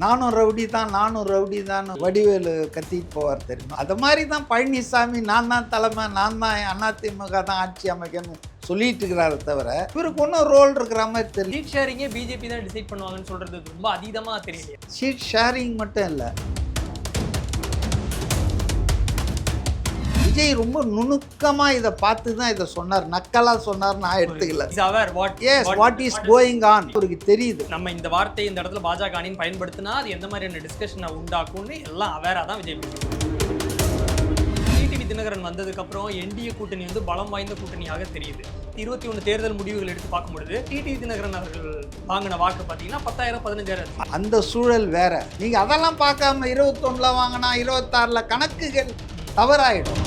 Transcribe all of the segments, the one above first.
நானும் ரவுடி தான் வடிவேலு கத்திட்டு போவார் தெரியுமா? அது மாதிரி தான் பழனிசாமி நான் தான் தலைமை, நான் தான் அதிமுக தான் ஆட்சி அமைக்கணும்னு சொல்லிட்டு இருக்கிறாரு தவிர இவருக்கு ஒன்றும் ரோல் இருக்கிற மாதிரி தெரியல. சீட் ஷேரிங்கே பிஜேபி தான் டிசைட் பண்ணுவாங்கன்னு சொல்றது ரொம்ப அதீதமாக தெரியலையா? சீட் ஷேரிங் மட்டும் இல்லை, விஜய் ரொம்ப நுணுக்கமா இதை பார்த்து தான் இதை சொன்னார், நக்கலா சொன்னார். நான் எடுத்துக்கல. வாட் இஸ் கோயிங் ஆன் அவருக்கு தெரியுது. நம்ம இந்த வார்த்தையை இந்த இடத்துல பாஜக அணின்னு பயன்படுத்தினா அது எந்த மாதிரியான டிஸ்கஷனை உண்டாக்கும்னு எல்லாம் அவேரா தான் விஜய் டிடிவி தினகரன் வந்ததுக்கு அப்புறம் என்டிஏ கூட்டணி வந்து பலம் வாய்ந்த கூட்டணியாக தெரியுது. 21 தேர்தல் முடிவுகள் எடுத்து பார்க்கும்பொழுது டிடிவி தினகரன் அவர்கள் வாங்கின வாக்கு பார்த்தீங்கன்னா 10,000 15,000. அந்த சூழல் வேற. நீங்க அதெல்லாம் பார்க்காம 21ல வாங்கினா 26ல கணக்குகள் தவறாயிடும்.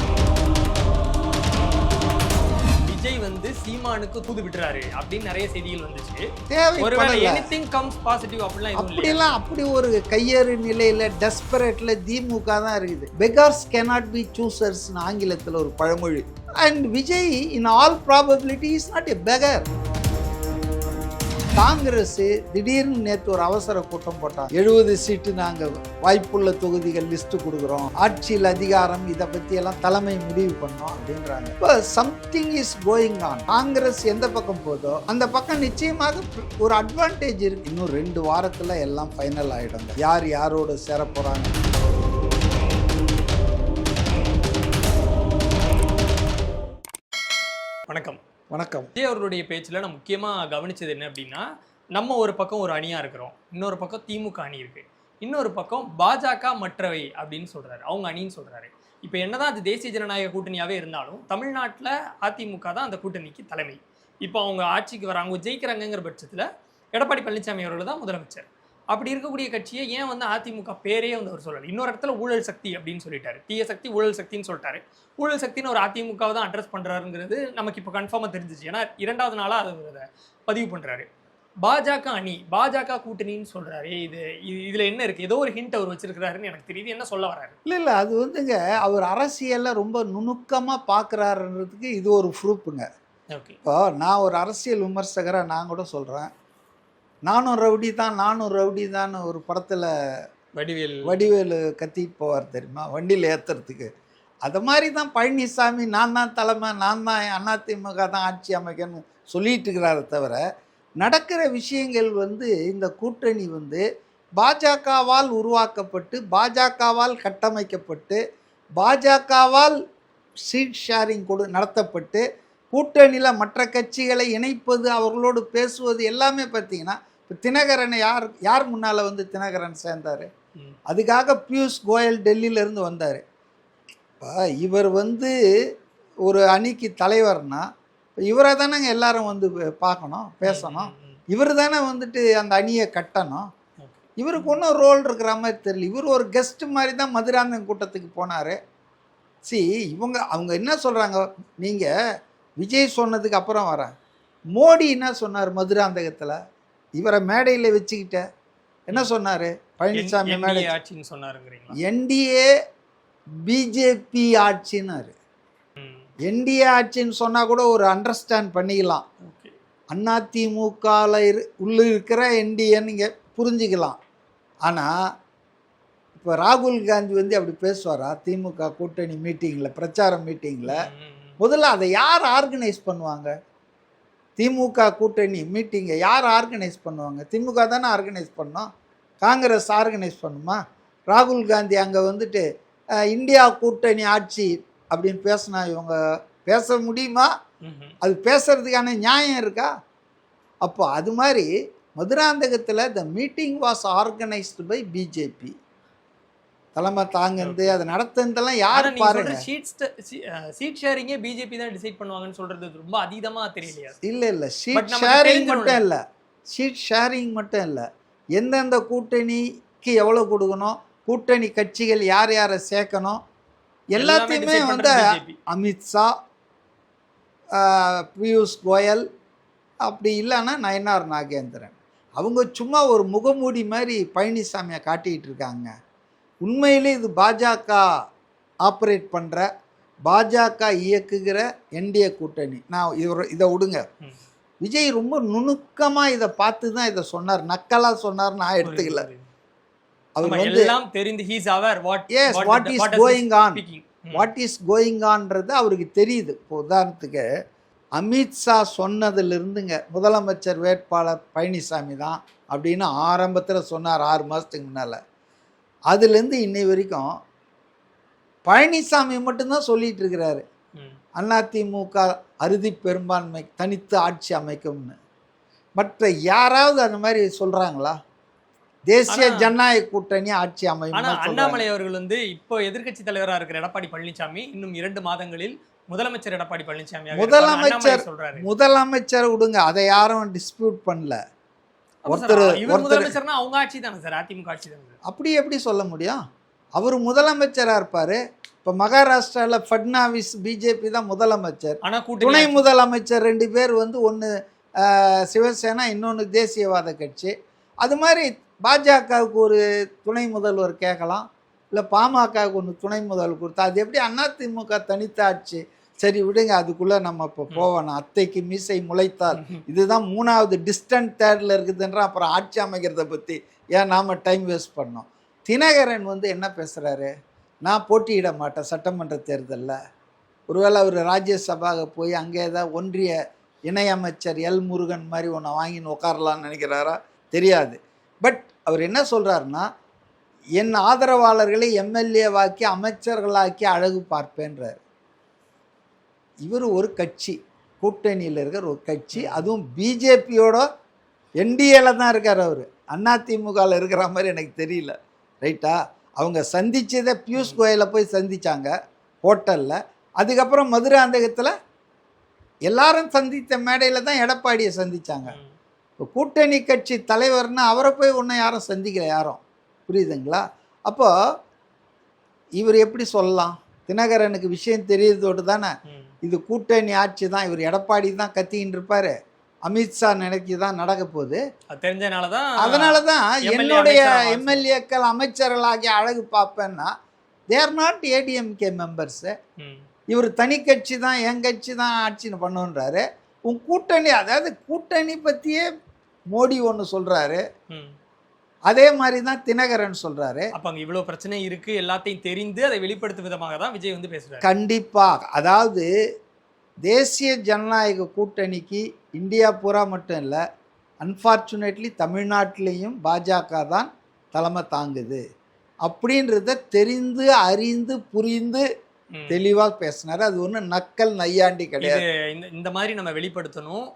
விஜய் வந்து சீமானுக்கு தூது விட்டுறாரு அப்படின்னு நிறைய செய்திகள் வந்துச்சு. ஒருவேளை எனிதிங் கம்ஸ் பாசிட்டிவ் அப்படிலாம் அப்படி ஒரு கையறு நிலையில டெஸ்பரேட்ல திமுக தான் இருக்குது. பெகர்ஸ் கேனாட் பி சூசர்ஸ் ஆங்கிலத்தில் ஒரு பழமொழி. And Vijay in all probability is not a beggar. Congress திடீர்னு நேற்று ஒரு அவசர கூட்டம் போட்டாங்க. 70 சீட்டு நாங்கள் வாய்ப்புள்ள தொகுதிகள் லிஸ்ட் கொடுக்குறோம், ஆட்சியில் அதிகாரம், இதை பற்றி எல்லாம் தலைமை முடிவு பண்ணோம் அப்படின்றாங்க. இப்போ something is going on. Congress எந்த பக்கம் போதோ அந்த பக்கம் நிச்சயமாக ஒரு அட்வான்டேஜ் இருக்கு. இன்னும் 2 வாரத்தில் எல்லாம் ஃபைனல் ஆகிடுங்க, யார் யாரோட சேர போகிறாங்க. வணக்கம். வணக்கம். விஜய் அவர்களுடைய பேச்சில் நான் முக்கியமாக கவனிச்சது என்ன அப்படின்னா, நம்ம ஒரு பக்கம் ஒரு அணியாக இருக்கிறோம், இன்னொரு பக்கம் திமுக அணி இருக்குது, இன்னொரு பக்கம் பாஜக மற்றவை அப்படின்னு சொல்கிறாரு, அவங்க அணின்னு சொல்கிறாரு. இப்போ என்னதான் அது தேசிய ஜனநாயக கூட்டணியாகவே இருந்தாலும் தமிழ்நாட்டில் அதிமுக தான் அந்த கூட்டணிக்கு தலைமை. இப்போ அவங்க ஆட்சிக்கு வராங்க, ஜெயிக்கிறாங்கங்கிற பட்சத்தில் எடப்பாடி பழனிசாமி அவர்கள் தான் முதலமைச்சர். அப்படி இருக்கக்கூடிய கட்சியை ஏன் வந்து அதிமுக பேரே வந்து அவர் சொல்லலை? இன்னொரு இடத்துல ஊழல் சக்தி அப்படின்னு சொல்லிட்டாரு, தீய சக்தி ஊழல் சக்தின்னு சொல்லிட்டாரு. ஊழல் சக்தின்னு ஒரு அதிமுகவை தான் அட்ரஸ் பண்ணுறாருங்கிறது நமக்கு இப்போ கன்ஃபார்மாக தெரிஞ்சிச்சு. ஏன்னா 2வது நாளாக அதை பதிவு பண்ணுறாரு. பாஜக அணி, பாஜக கூட்டணின்னு சொல்கிறாரு. இதில் என்ன இருக்குது? ஏதோ ஒரு ஹிண்ட் அவர் வச்சிருக்கிறாருன்னு எனக்கு தெரியுது. என்ன சொல்ல வர்றாரு? இல்லை அது வந்துங்க, அவர் அரசியலில் ரொம்ப நுணுக்கமாக பார்க்குறாருன்றதுக்கு இது ஒரு ப்ரூஃபுங்க. ஓகே. இப்போ நான் ஒரு அரசியல் விமர்சகராக நான் கூட சொல்கிறேன், நானும் ரவுடி தான் ஒரு படத்தில் வடிவேலு கத்திட்டு போவார் தெரியுமா, வண்டியில் ஏற்றுறதுக்கு. அது மாதிரி தான் பழனிசாமி நான் தான் தலைமை, நான் தான் அதிமுக தான் ஆட்சி அமைக்கணும்னு சொல்லிட்டு இருக்கிறாரு தவிர நடக்கிற விஷயங்கள் வந்து இந்த கூட்டணி வந்து பாஜகவால் உருவாக்கப்பட்டு, பாஜகவால் கட்டமைக்கப்பட்டு, பாஜகவால் சீட் ஷேரிங் நடத்தப்பட்டு, கூட்டணியில் மற்ற கட்சிகளை இணைப்பது, அவர்களோடு பேசுவது எல்லாமே பார்த்தீங்கன்னா, இப்போ தினகரனை யார் முன்னால் வந்து தினகரன் சேர்ந்தார்? அதுக்காக பியூஷ் கோயல் டெல்லியிலேருந்து வந்தார். இப்போ இவர் வந்து ஒரு அணிக்கு தலைவர்னா இவரை தானேங்க எல்லாரும் வந்து பார்க்கணும், பேசணும். இவர் தானே வந்துட்டு அந்த அணியை கட்டணும். இவருக்கு ஒன்றும் ரோல் இருக்கிற மாதிரி தெரியல. இவர் ஒரு கெஸ்ட் மாதிரி தான் மதுராந்தகம் கூட்டத்துக்கு போனார். அவங்க என்ன சொல்கிறாங்க, நீங்கள் விஜய் சொன்னதுக்கு அப்புறம் வரேன், மோடி என்ன சொன்னார் மதுராந்தகத்தில்? இவரை மேடையில் வச்சுக்கிட்ட என்ன சொன்னார்? பழனிசாமி மேடை ஆட்சின்னு சொன்னாருங்கிறீங்களா? என்டிஏ பிஜேபி ஆட்சின்னாரு. என்டிஏ ஆட்சின்னு சொன்னால் கூட ஒரு அண்டர்ஸ்டாண்ட் பண்ணிக்கலாம். அதிமுகவில் உள்ள இருக்கிற என்டிஏன்னு நீங்கள் புரிஞ்சுக்கலாம். ஆனால் இப்போ ராகுல் காந்தி வந்து அப்படி பேசுவாரா திமுக கூட்டணி மீட்டிங்கில், பிரச்சார மீட்டிங்கில்? முதல்ல அதை யார் ஆர்கனைஸ் பண்ணுவாங்க? திமுக கூட்டணி மீட்டிங்கை யார் ஆர்கனைஸ் பண்ணுவாங்க? திமுக தானே ஆர்கனைஸ் பண்ணோம். காங்கிரஸ் ஆர்கனைஸ் பண்ணுமா? ராகுல் காந்தி அங்கே வந்துட்டு இந்தியா கூட்டணி ஆட்சி அப்படின்னு பேசினா இவங்க பேச முடியுமா? அது பேசுறதுக்கான நியாயம் இருக்கா? அப்போ அது மாதிரி மதுராந்தகத்தில் the meeting was organised by BJP. தலைமை தாங்கந்து அதை நடத்துனதெல்லாம் யாரு பாருங்க. சீட் ஷேரிங்கே பிஜேபி தான் டிசைட் பண்ணுவாங்கன்னு சொல்றது ரொம்ப அதீதமாக தெரியலையா? இல்லை சீட் ஷேரிங் மட்டும் இல்லை, எந்தெந்த கூட்டணிக்கு எவ்வளோ கொடுக்கணும், கூட்டணி கட்சிகள் யார் யாரை சேர்க்கணும், எல்லாத்தையுமே வந்து அமித்ஷா, பியூஷ் கோயல், அப்படி இல்லைன்னா நயனார் நாகேந்திரன், அவங்க சும்மா ஒரு முகமூடி மாதிரி பழனிசாமியை காட்டிக்கிட்டு இருக்காங்க. உண்மையிலே இது பாஜக ஆப்ரேட் பண்ணுற, பாஜக இயக்குகிற என்டிஏ கூட்டணி. நான் இதை விடுங்க, விஜய் ரொம்ப நுணுக்கமாக இதை பார்த்து தான் இதை சொன்னார், நக்கலாக சொன்னார். நான் எடுத்துக்கல. அவர் ஆமா, வந்து எல்லாம் தெரிந்து he is aware what is what is does he going on, speaking. What is going ஆன்றது அவருக்கு தெரியுது. இப்போ உதாரணத்துக்கு அமித்ஷா சொன்னதிலிருந்துங்க முதலமைச்சர் வேட்பாளர் பழனிசாமி தான் அப்படின்னு ஆரம்பத்தில் சொன்னார் 6 மாதத்துக்கு முன்னால். அதுலேருந்து இன்னை வரைக்கும் பழனிசாமி மட்டும்தான் சொல்லிட்டு இருக்கிறாரு அதிமுக அறுதி பெரும்பான்மை தனித்து ஆட்சி அமைக்கும்னு. மற்ற யாராவது அந்த மாதிரி சொல்கிறாங்களா? தேசிய ஜனநாயக கூட்டணி ஆட்சி அமையும். ஆனா அண்ணாமலை அவர்கள் வந்து இப்போ எதிர்க்கட்சி தலைவரா இருக்கிற எடப்பாடி பழனிசாமி இன்னும் 2 மாதங்களில் முதலமைச்சர் எடப்பாடி பழனிசாமி முதலமைச்சர் விடுங்க, அதை யாரும் டிஸ்பியூட் பண்ணல. ஒருத்தர் முதலமைச்சர்னா அவங்க ஆட்சி தானே சார், அதிமுக ஆட்சி தானே. அப்படி எப்படி சொல்ல முடியும்? அவர் முதலமைச்சரா இருப்பாரு. இப்போ மகாராஷ்டிராவில் ஃபட்னாவிஸ் பிஜேபி தான் முதலமைச்சர், ஆனா துணை முதலமைச்சர் 2 பேர் வந்து ஒன்று சிவசேனா, இன்னொன்று தேசியவாத கட்சி. அது மாதிரி பாஜகவுக்கு ஒரு துணை முதல்வர் கேட்கலாம், இல்லை பாமகவுக்கு ஒன்று துணை முதல்வர் கொடுத்தா அது எப்படி அதிமுக தனித்த ஆட்சி? சரி விடுங்க, அதுக்குள்ளே நம்ம இப்போ போவோம். அத்தைக்கு மீசை முளைத்தால் இதுதான் 3வது டிஸ்டன்ட் தேர்டில் இருக்குதுன்ற அப்புறம் ஆட்சி அமைக்கிறத பற்றி ஏன் நாம் டைம் வேஸ்ட் பண்ணோம்? தினகரன் வந்து என்ன பேசுகிறாரு? நான் போட்டியிட மாட்டேன் சட்டமன்ற தேர்தலில். ஒருவேளை அவர் ராஜ்யசபாக போய் அங்கே ஏதாவது ஒன்றிய இணையமைச்சர் எல் முருகன் மாதிரி ஒன்று வாங்கின்னு உட்காரலான்னு நினைக்கிறாரா தெரியாது. பட் அவர் என்ன சொல்கிறாருன்னா, என் ஆதரவாளர்களை எம்எல்ஏவாக்கி அமைச்சர்களாக்கி அழகு பார்ப்பேன்றார். இவர் ஒரு கட்சி, கூட்டணியில் இருக்கிற ஒரு கட்சி, அதுவும் பிஜேபியோட என்டிஏல தான் இருக்கார். அவர் அதிமுகவில் இருக்கிற மாதிரி எனக்கு தெரியல. ரைட்டா? அவங்க சந்தித்ததை பியூஷ் கோயலை போய் சந்தித்தாங்க ஹோட்டலில். அதுக்கப்புறம் மதுராந்தகத்தில் எல்லாரும் சந்தித்த மேடையில் தான் எடப்பாடியை சந்தித்தாங்க. இப்போ கூட்டணி கட்சி தலைவர்னா அவரை போய் ஒன்றும் யாரும் சந்திக்கல யாரும். புரியுதுங்களா? அப்போது இவர் எப்படி சொல்லலாம்? தினகரனுக்கு விஷயம் தெரியுறதோடு தானே இது கூட்டணி ஆட்சி தான், இவர் எடப்பாடி தான் கத்திக்கிட்டு இருப்பார், அமித்ஷா நினைக்கி தான் நடக்க போகுது. அதனால தான் என்னுடைய எம்எல்ஏக்கள் அமைச்சர்களாகி அழகு பார்ப்பேன்னா தேர் நாட் ஏடிஎம்கே மெம்பர்ஸு. இவர் தனி கட்சி தான், என் கட்சி தான் ஆட்சின்னு பண்ணுன்றாரு. உன் கூட்டணி, அதாவது கூட்டணி பற்றியே மோடி ஒன்று சொல்கிறாரு, அதே மாதிரி தான் தினகரன் சொல்கிறாரு. அப்போ அங்கே இவ்வளோ பிரச்சனை இருக்குது, எல்லாத்தையும் தெரிந்து அதை வெளிப்படுத்தும் விதமாக தான் விஜய் வந்து பேசுகிறார். கண்டிப்பாக. அதாவது தேசிய ஜனநாயக கூட்டணிக்கு இந்தியா பூரா மட்டும் இல்லை, அன்ஃபார்ச்சுனேட்லி தமிழ்நாட்டிலையும் பாஜக தான் தலைமை தாங்குது அப்படின்றத தெரிந்து அறிந்து புரிந்து தெளிவாக பேசினார். அது ஒன்று நக்கல் நையாண்டி கிடையாது. இந்த மாதிரி நம்ம வெளிப்படுத்தணும்.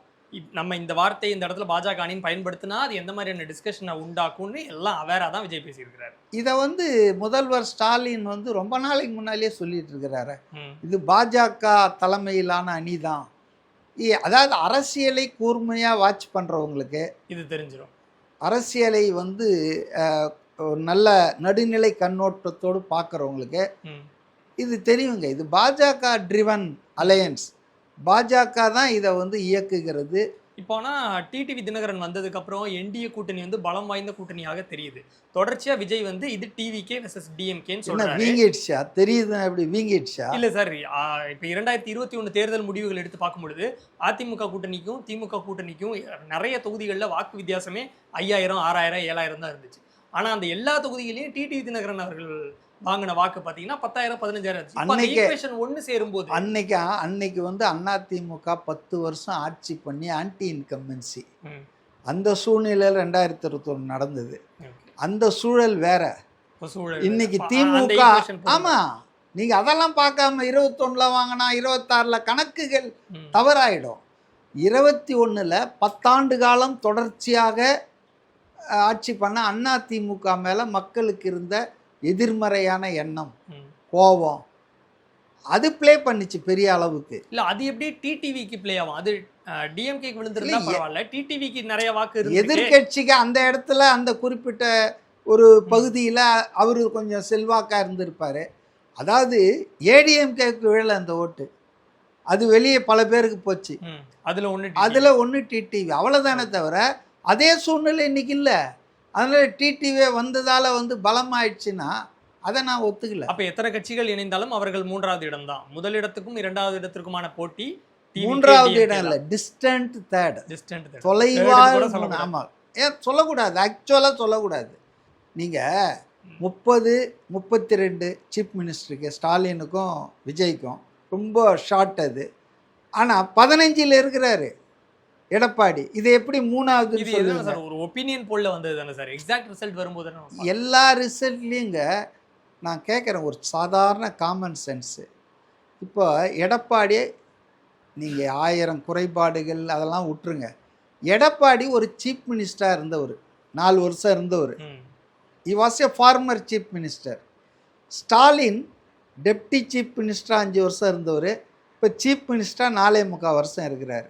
நம்ம இந்த வார்த்தையை இந்த இடத்துல பாஜக அணின்னு பயன்படுத்தினா அது எந்த மாதிரியான டிஸ்கஷனை உண்டாக்கும்னு எல்லாம் அவேராக தான் விஜய் பேசியிருக்கிறாரு. இதை வந்து முதல்வர் ஸ்டாலின் வந்து ரொம்ப நாளைக்கு முன்னாலேயே சொல்லிட்டு இருக்கிறாரு, இது பாஜக தலைமையிலான அணி தான். அதாவது அரசியலை கூர்மையாக வாட்ச் பண்ணுறவங்களுக்கு இது தெரிஞ்சிடும். அரசியலை வந்து நல்ல நடுநிலை கண்ணோட்டத்தோடு பார்க்குறவங்களுக்கு இது தெரியுங்க. இது பாஜக ட்ரிவன் அலையன்ஸ், பாஜக தான் இதை வந்து இயக்குகிறது. இப்போனா டிடிவி தினகரன் வந்ததுக்கு அப்புறம் என்டிஏ கூட்டணி வந்து பலம் வாய்ந்த கூட்டணியாக தெரியுது. தொடர்ச்சியா விஜய் வந்து இது டிவிகே வெர்சஸ் டிஎம்கேன்னு சொல்றாரு. வீங்கிடுச்சா தெரியுது? அப்படி வீங்கிடுச்சா? இல்ல சார், இப்போ 2021 தேர்தல் முடிவுகள் எடுத்து பார்க்கும்பொழுது அதிமுக கூட்டணிக்கும் திமுக கூட்டணிக்கும் நிறைய தொகுதிகளில் வாக்கு வித்தியாசமே 5000, 6000, 7000 தான் இருந்துச்சு. ஆனா அந்த எல்லா தொகுதிகளையும் டிடிவி தினகரன் அவர்கள் வாங்கின வாக்கு பார்த்தீங்கன்னா 10,000, 15,000 ஒன்று சேரும்போது அன்னைக்கு வந்து அதிமுக 10 வருஷம் ஆட்சி பண்ணி ஆன்டி இன்கம்பன்சி, அந்த சூழ்நிலையில் 2021 நடந்தது. அந்த சூழல் வேற. இன்னைக்கு திமுக, ஆமா, நீங்க அதெல்லாம் பார்க்காம 21ல வாங்கினா 26ல கணக்குகள் தவறாயிடும். 21ல் 10 ஆண்டு காலம் தொடர்ச்சியாக ஆட்சி பண்ண அதிமுக மேல மக்களுக்கு இருந்த எதிர்மறையான எண்ணம், கோபம், அது பிளே பண்ணிச்சு பெரிய அளவுக்கு. இல்ல அது எப்படி டிடிவிக்கு பிளே ஆகும்? அது டிஎம்கேக்கு விழுந்திருந்தா பரவாயில்ல, டிடிவிக்கு நிறைய வாக்கு இருக்கு. எதிர்கட்சிக்கு அந்த இடத்துல அந்த குறிப்பிட்ட ஒரு பகுதியில் அவர் கொஞ்சம் செல்வாக்கா இருந்திருப்பாரு. அதாவது ஏடிஎம்கேக்கு விழல அந்த ஓட்டு, அது வெளியே பல பேருக்கு போச்சு. அதுல ஒன்று டிடிவி, அவ்வளவுதானே தவிர அதே சூழ்நிலை இன்னைக்கு இல்லை. அதனால டிடிவி வந்ததால வந்து பலமாயிடுச்சுன்னா அதை நான் ஒத்துக்கல. அப்ப எத்தனை கட்சிகள் இணைந்தாலும் அவர்கள் 3வது இடம் தான். முதலிடத்துக்கும் 2வது இடத்திற்குமான போட்டி 3வது இடம் இல்லை, டிஸ்டன்ட் தேர்ட், தொலைவா. ஆமா, ஏன் சொல்லக்கூடாது, ஆக்சுவலா சொல்லக்கூடாது. நீங்கள் 32 சீஃப் மினிஸ்டருக்கு ஸ்டாலினுக்கும் விஜய்க்கும் ரொம்ப ஷார்ட் அது. ஆனால் 15ல் இருக்கிறாரு எடப்பாடி. இது எப்படி மூணாவதுன்னு இது எதுனா சொல்லுங்க? சார் ஒரு ஒப்பீனியன் போல்ல வந்தது தானே சார், எக்ஸாக்ட் ரிசல்ட் வரும்போது தானே எல்லா ரிசல்ட்லேயுங்க நான் கேட்குறேன் ஒரு சாதாரண காமன் சென்ஸு. இப்போ எடப்பாடி நீங்கள் 1000 குறைபாடுகள் அதெல்லாம் விட்டுருங்க. எடப்பாடி ஒரு சீஃப் மினிஸ்டராக இருந்தவர், 4 வருஷம் இருந்தவர். he was a farmer chief minister. Stalin deputy chief மினிஸ்டராக 5 வருஷம் இருந்தவர். இப்போ சீஃப் மினிஸ்டராக 4.25 வருஷம் இருக்கிறார்.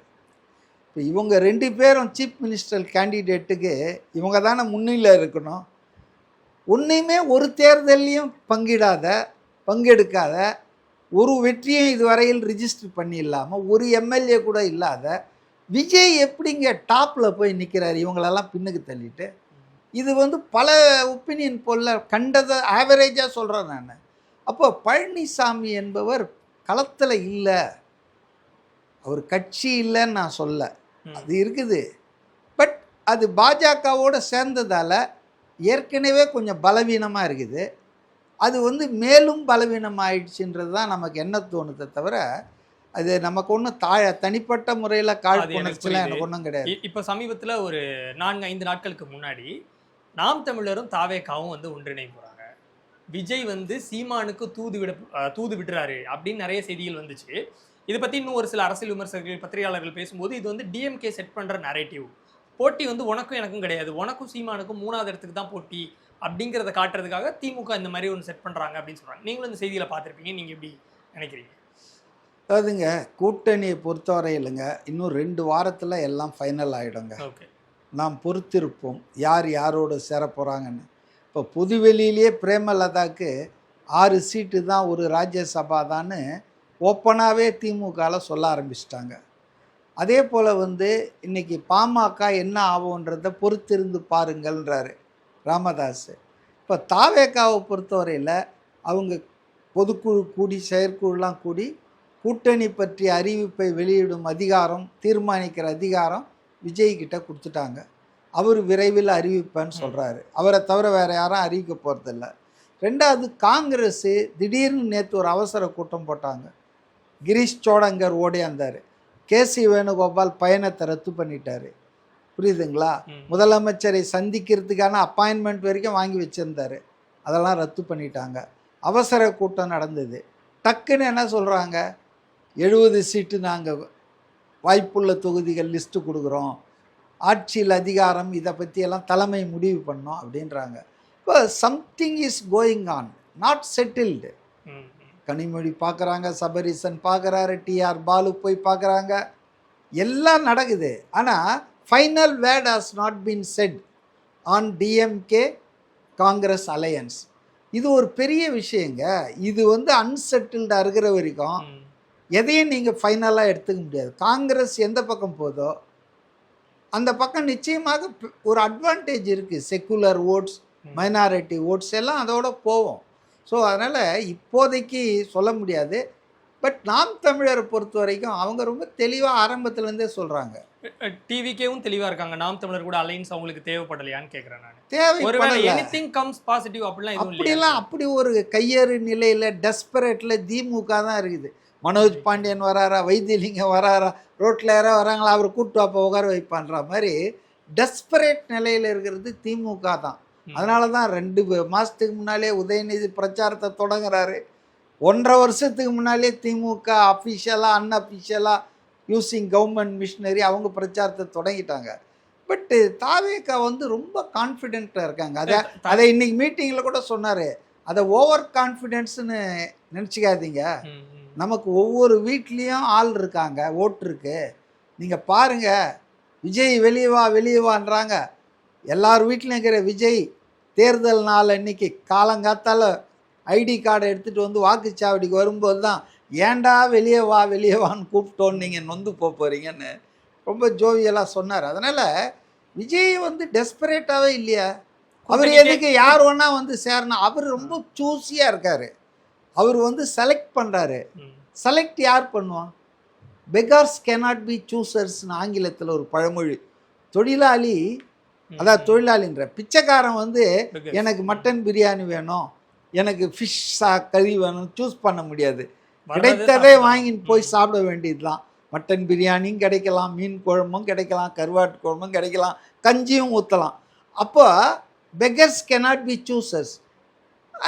இப்போ இவங்க 2 பேரும் சீஃப் மினிஸ்டர் கேண்டிடேட்டுக்கு இவங்க தானே முன்னிலையில் இருக்கணும். ஒன்றையுமே ஒரு தேர்தலையும் பங்கெடுக்காத, ஒரு வெற்றியும் இதுவரையில் ரிஜிஸ்டர் பண்ணி இல்லாமல், ஒரு எம்எல்ஏ கூட இல்லாத விஜய் எப்படிங்க டாப்பில் போய் நிற்கிறார் இவங்களெல்லாம் பின்னுக்கு தள்ளிட்டு? இது பல ஒப்பீனியன் போல கண்டதை ஆவரேஜாக சொல்கிறேன் நான். அப்போ பழனிசாமி என்பவர் களத்தில் இல்லை, அவர் கட்சி இல்லைன்னு நான் சொல்ல, அது இருக்குது. பட் அது பாஜகவோடு சேர்ந்ததால் ஏற்கனவே கொஞ்சம் பலவீனமாக இருக்குது. அது மேலும் பலவீனமாயிடுச்சுன்றது தான் நமக்கு என்ன தோணுதே தவிர, அது நமக்கு ஒன்றும் தனிப்பட்ட முறையில் காழ்ப்புணர்ச்சிலாம் எனக்கு ஒன்றும் கிடையாது. இப்போ சமீபத்தில் ஒரு 4-5 நாட்களுக்கு முன்னாடி நாம் தமிழரும் தாவேகாவும் ஒன்றிணை போகிறாங்க. விஜய் சீமானுக்கு தூது விடுறாரு அப்படின்னு நிறைய செய்திகள் வந்துச்சு. இதை பற்றி இன்னும் ஒரு சில அரசியல் விமர்சகர்கள் பத்திரிகையாளர்கள் பேசும்போது இது டிஎம்கே செட் பண்ணுற நரேட்டிவ், போட்டி உனக்கும் எனக்கும் கிடையாது, உனக்கும் சீமானுக்கும் 3வது இடத்துக்கு தான் போட்டி அப்படிங்கிறத காட்டுறதுக்காக திமுக இந்த மாதிரி ஒன்று செட் பண்ணுறாங்க அப்படின்னு சொல்கிறாங்க. நீங்களும் இந்த செய்தியில் பார்த்துருப்பீங்க, நீங்கள் எப்படி நினைக்கிறீங்க? அதாவதுங்க, கூட்டணியை பொறுத்தவரை இல்லைங்க, இன்னும் 2 வாரத்தில் எல்லாம் ஃபைனல் ஆகிடுங்க. ஓகே, நாம் பொறுத்திருப்போம் யார் யாரோடு சேர போகிறாங்கன்னு. இப்போ புதுவெளியிலே பிரேமலதாக்கு 6 சீட்டு தான், ஒரு ராஜ்யசபா தான்னு ஓப்பனாகவே திமுகவில் சொல்ல ஆரம்பிச்சிட்டாங்க. அதே போல் இன்றைக்கி பாமக என்ன ஆகுன்றதை பொறுத்திருந்து பாருங்கள்ன்றாரு ராமதாஸ். இப்போ தாவேகாவை பொறுத்தவரையில் அவங்க பொதுக்குழு கூடி செயற்குழுலாம் கூடி கூட்டணி பற்றிய அறிவிப்பை வெளியிடும் அதிகாரம், தீர்மானிக்கிற அதிகாரம் விஜய்கிட்ட கொடுத்துட்டாங்க. அவர் விரைவில் அறிவிப்பேன்னு சொல்கிறாரு. அவரை தவிர வேறு யாரும் அறிவிக்க போகிறதில்ல. 2வது, காங்கிரஸ் திடீர்னு நேற்று ஒரு அவசர கூட்டம் போட்டாங்க. கிரீஷ் சோடங்கர் ஓடியாந்தார். கேசி வேணுகோபால் பயணத்தை ரத்து பண்ணிட்டார். புரியுதுங்களா? முதலமைச்சரை சந்திக்கிறதுக்கான அப்பாயின்மெண்ட் வரைக்கும் வாங்கி வச்சுருந்தார், அதெல்லாம் ரத்து பண்ணிட்டாங்க. அவசர கூட்டம் நடந்தது. டக்குன்னு என்ன சொல்கிறாங்க, 70 சீட்டு நாங்கள் வாய்ப்புள்ள தொகுதிகள் லிஸ்ட்டு கொடுக்குறோம், ஆட்சியில் அதிகாரம் இதை பற்றியெல்லாம் தலைமை முடிவு பண்ணோம் அப்படின்றாங்க. இப்போ something is going on, not settled. Kanimozhi பார்க்குறாங்க, சபரீசன் பார்க்குறாரு, டிஆர் பாலு போய் பார்க்குறாங்க, எல்லாம் நடக்குது. ஆனால் final word has not been set on DMK Congress alliance. இது ஒரு பெரிய விஷயங்க. இது அன்செட்டில்டாக இருக்கிற வரைக்கும் எதையும் நீங்கள் ஃபைனலாக எடுத்துக்க முடியாது. காங்கிரஸ் எந்த பக்கம் போதோ அந்த பக்கம் நிச்சயமாக ஒரு அட்வான்டேஜ் இருக்குது. செக்குலர் ஓட்ஸ், மைனாரிட்டி ஓட்ஸ் எல்லாம் அதோட போவோம். ஸோ அதனால் இப்போதைக்கு சொல்ல முடியாது. பட் நாம் தமிழரை பொறுத்த வரைக்கும் அவங்க ரொம்ப தெளிவாக ஆரம்பத்துலேருந்தே சொல்கிறாங்க. டிவிக்கேவும் தெளிவாக இருக்காங்க, நாம் தமிழர் கூட அலைன்ஸ் அவங்களுக்கு தேவைப்படலையான்னு கேட்குறேன் நான். அப்படிலாம் அப்படி ஒரு கையறு நிலையில் டெஸ்பரேட்டில் திமுக தான் இருக்குது. மனோஜ் பாண்டியன் வராரா, வைத்தியலிங்கம் வராரா, ரோட்டில் யாராவது வராங்களா, அவர் கூட்டு அப்போ உட்கார வைப்பான்ற மாதிரி டெஸ்பரேட் நிலையில் இருக்கிறது திமுக தான். அதனால தான் 2 மாதத்துக்கு முன்னாலே உதயநிதி பிரச்சாரத்தை தொடங்குறாரு. 1.5 வருஷத்துக்கு முன்னாலே திமுக அஃபிஷியலாக அன்அஃபிஷியலாக யூஸிங் கவர்மெண்ட் மிஷினரி அவங்க பிரச்சாரத்தை தொடங்கிட்டாங்க. பட்டு தாவேகா ரொம்ப கான்ஃபிடென்ட்டாக இருக்காங்க. அதை இன்னைக்கு மீட்டிங்கில் கூட சொன்னார். அதை ஓவர் கான்ஃபிடென்ஸ்னு நினச்சிக்காதீங்க. நமக்கு ஒவ்வொரு வீட்லேயும் ஆள் இருக்காங்க, ஓட்டு இருக்கு. நீங்கள் பாருங்கள், விஜய் வெளியே வான்றாங்க. எல்லார் வீட்டிலையும் இருக்கிற விஜய் தேர்தல் நாள் அன்னைக்கு காலங்காத்தால் ஐடி கார்டை எடுத்துகிட்டு வாக்குச்சாவடிக்கு வரும்போது தான் ஏண்டா வெளியே வான்னு கூப்பிட்டோன்னு நீங்கள் நொந்து போகிறீங்கன்னு ரொம்ப ஜோவியலாக சொன்னார். அதனால் விஜய் டெஸ்பரேட்டாகவே இல்லையா, அவர் எதுக்கு யார் வேணா சேரணும். அவர் ரொம்ப சூஸியாக இருக்கார். அவர் செலக்ட் பண்ணுறாரு. செலக்ட் யார் பண்ணுவான்? பெகார்ஸ் கேனாட் பி சூசர்ஸ்னு ஆங்கிலத்தில் ஒரு பழமொழி. தொழிலாளி அதாவது தொழிலாளின்ற பிச்சைக்காரன் வந்து Beggars. எனக்கு மட்டன் பிரியாணி வேணும், எனக்கு ஃபிஷ் கறி வேணும் சூஸ் பண்ண முடியாது. கிடைத்ததே வாங்கின்னு போய் சாப்பிட வேண்டியதுதான். மட்டன் பிரியாணியும் கிடைக்கலாம், மீன் குழம்பும் கிடைக்கலாம், கருவாட்டு குழம்பும் கிடைக்கலாம், கஞ்சியும் ஊற்றலாம். அப்போ beggars cannot be choosers.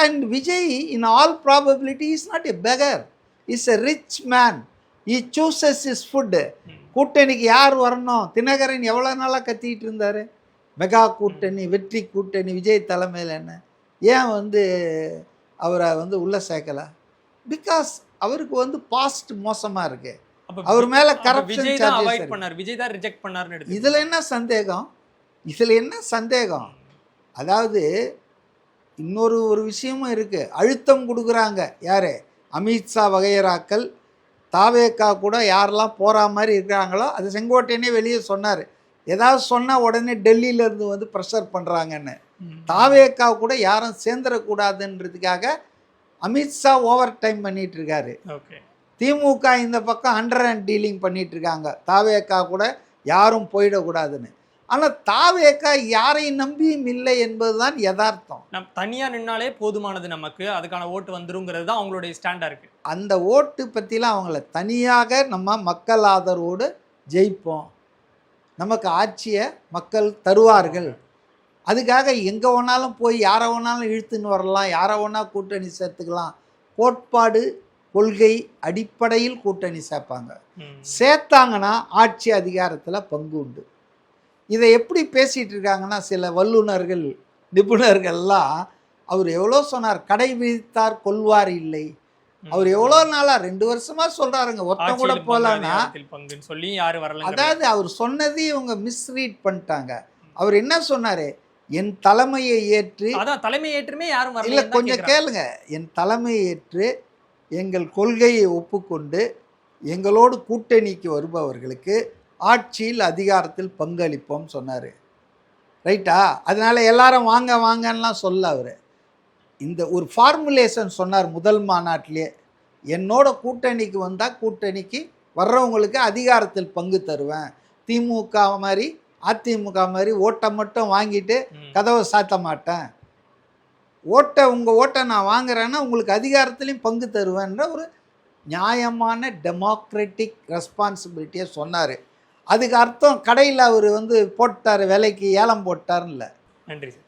And Vijay in all probability is not a beggar. He is a rich man. He chooses his food. கூட்டணிக்கு யார் வரணும்? தினகரன் எவ்வளோ நாளாக கத்திக்கிட்டு இருந்தார். மெகா கூட்டணி, வெற்றி கூட்டணி, விஜய் தலைமையில் என்ன ஏன் வந்து அவரை வந்து உள்ளே சேர்க்கலை? பிகாஸ் அவருக்கு வந்து பாஸ்ட் மோசமாக இருக்கு. அவர் மேலே கரப்ஷன் சார்ஜஸ். விஜய் தான் ரிஜெக்ட் பண்ணாருன்னு. இதில் என்ன சந்தேகம்? இதில் என்ன சந்தேகம்? அதாவது இன்னொரு விஷயமும் இருக்குது. அழுத்தம் கொடுக்குறாங்க யார்? அமித்ஷா வகையராக்கள், தாவேக்கா கூட யாரெல்லாம் போகிற மாதிரி இருக்கிறாங்களோ அது செங்கோட்டையனே வெளியே சொன்னார். ஏதாவது சொன்னால் உடனே டெல்லியிலேருந்து வந்து ப்ரெஷர் பண்ணுறாங்கன்னு. தாவேக்கா கூட யாரும் சேர்ந்துடக்கூடாதுன்றதுக்காக அமித்ஷா ஓவர் டைம் பண்ணிகிட்டு இருக்காரு. திமுக இந்த பக்கம் அண்டர் ஹேண்ட் டீலிங் பண்ணிகிட்டு இருக்காங்க, தாவேக்கா கூட யாரும் போயிடக்கூடாதுன்னு. ஆனால் தாவேக்கா யாரையும் நம்பியும் இல்லை என்பதுதான் யதார்த்தம். நம்ம தனியாக நின்னாலே போதுமானது, நமக்கு அதுக்கான ஓட்டு வந்துருங்கிறது தான் அவங்களுடைய ஸ்டாண்டாக இருக்குது. அந்த ஓட்டு பற்றிலாம் அவங்கள தனியாக நம்ம மக்கள் ஆதரவோடு ஜெயிப்போம், நமக்கு ஆட்சியை மக்கள் தருவார்கள், அதுக்காக எங்கே வேணாலும் போய் யாரை வேணாலும் இழுத்துன்னு வரலாம், யாரை வேணா கூட்டணி சேர்த்துக்கலாம், கோட்பாடு கொள்கை அடிப்படையில் கூட்டணி சேர்ப்பாங்க. சேர்த்தாங்கன்னா ஆட்சி அதிகாரத்தில் பங்கு உண்டு. இதை எப்படி பேசிகிட்டு இருக்காங்கன்னா சில வல்லுநர்கள் நிபுணர்கள்லாம், அவர் எவ்வளோ சொன்னார், கடை விதித்தார் கொள்வார் இல்லை. அவர் எவ்வளோ நாளாக 2 வருஷமாக சொல்கிறாருங்க, ஒருத்தன் கூட போகலன்னா சொல்லி யாரும் வரல. அதாவது அவர் சொன்னது இவங்க மிஸ்ரீட் பண்ணிட்டாங்க. அவர் என்ன சொன்னார்? என் தலைமையை ஏற்று, அதான் தலைமை ஏற்றுமே யாரும் வரல. இல்லை கொஞ்சம் கேளுங்க, என் தலைமையை ஏற்று எங்கள் கொள்கையை ஒப்புக்கொண்டு எங்களோடு கூட்டணிக்கு வருபவர்களுக்கு ஆட்சியில் அதிகாரத்தில் பங்களிப்போம் சொன்னார். ரைட்டா? அதனால் எல்லாரும் வாங்க வாங்கலாம் சொல்ல அவர் இந்த ஒரு ஃபார்முலேஷன் சொன்னார் முதல் மாநாட்டிலே. என்னோட கூட்டணிக்கு வந்தால் கூட்டணிக்கு வர்றவங்களுக்கு அதிகாரத்தில் பங்கு தருவேன், திமுக மாதிரி அதிமுக மாதிரி ஓட்டை மட்டும் வாங்கிட்டு கதவை சாத்த மாட்டேன், உங்கள் ஓட்டை நான் வாங்குறேன்னா உங்களுக்கு அதிகாரத்துலேயும் பங்கு தருவேன்ற ஒரு நியாயமான டெமோக்ராட்டிக் ரெஸ்பான்சிபிலிட்டியை சொன்னார். அதுக்கு அர்த்தம் கடையில் அவர் வந்து போட்டார், விலைக்கு ஏலம் போட்டார்னு இல்லை. நன்றி சார்.